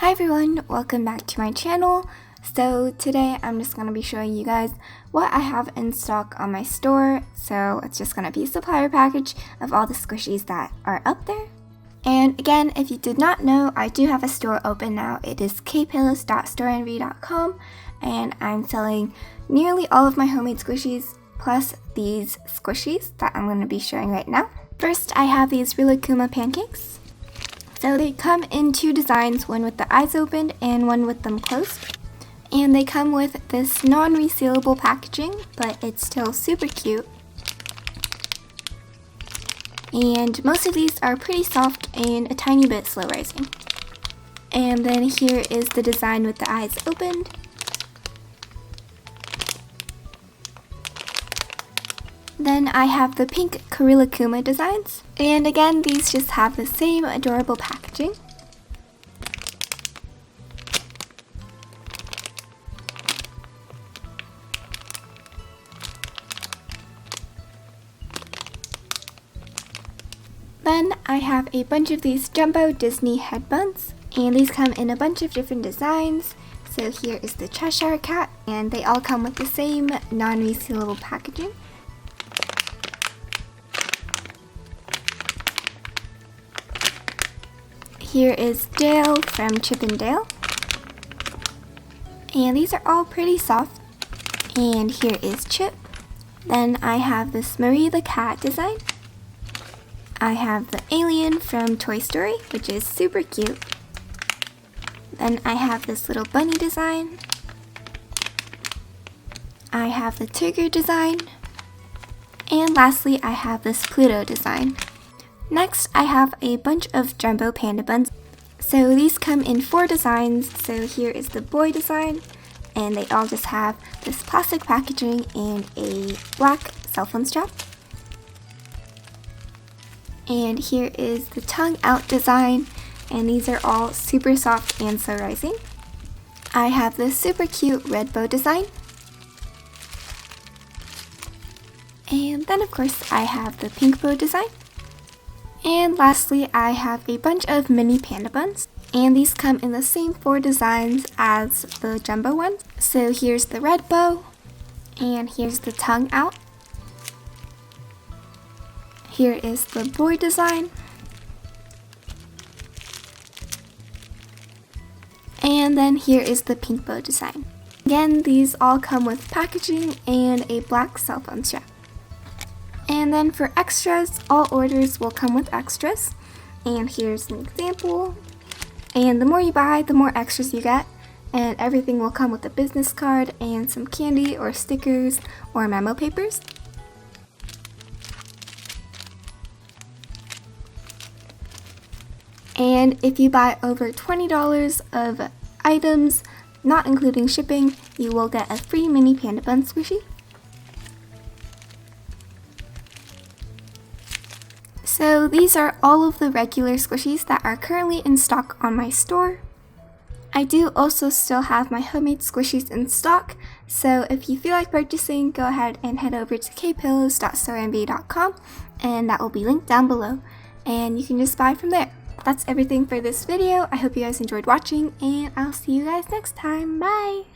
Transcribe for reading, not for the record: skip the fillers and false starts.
Hi everyone, welcome back to my channel. So today I'm just going to be showing you guys what I have in stock on my store. So it's just going to be a supplier package of all the squishies that are up there. And again, if you did not know, I do have a store open now. It is kpillows.storenvy.com and I'm selling nearly all of my homemade squishies plus these squishies that I'm going to be showing right now. First, I have these Rilakkuma pancakes. So they come in two designs, one with the eyes opened and one with them closed. And they come with this non-resealable packaging, but it's still super cute. And most of these are pretty soft and a tiny bit slow rising. And then here is the design with the eyes opened. Then I have the pink Rilakkuma designs. And again, these just have the same adorable packaging. Then I have a bunch of these jumbo Disney headbands. And these come in a bunch of different designs. So here is the Cheshire Cat. And they all come with the same non-resealable packaging. Here is Dale from Chip and Dale. And these are all pretty soft. And here is Chip. Then I have this Marie the Cat design. I have the alien from Toy Story, which is super cute. Then I have this little bunny design. I have the Tigger design. And lastly, I have this Pluto design. Next, I have a bunch of jumbo panda buns. So these come in 4 designs. So here is the boy design, and they all just have this plastic packaging and a black cell phone strap. And here is the tongue out design, and these are all super soft and slow rising. I have this super cute red bow design. And then of course I have the pink bow design. And lastly, I have a bunch of mini panda buns, and these come in the same 4 designs as the jumbo ones. So here's the red bow, and here's the tongue out. Here is the boy design. And then here is the pink bow design. Again, these all come with packaging and a black cell phone strap. And then for extras, all orders will come with extras. And here's an example. And the more you buy, the more extras you get. And everything will come with a business card and some candy or stickers or memo papers. And if you buy over $20 of items, not including shipping, you will get a free mini panda bun squishy. So these are all of the regular squishies that are currently in stock on my store. I do also still have my homemade squishies in stock, so if you feel like purchasing, go ahead and head over to kpillows.storenvy.com, and that will be linked down below, and you can just buy from there. That's everything for this video. I hope you guys enjoyed watching, and I'll see you guys next time. Bye!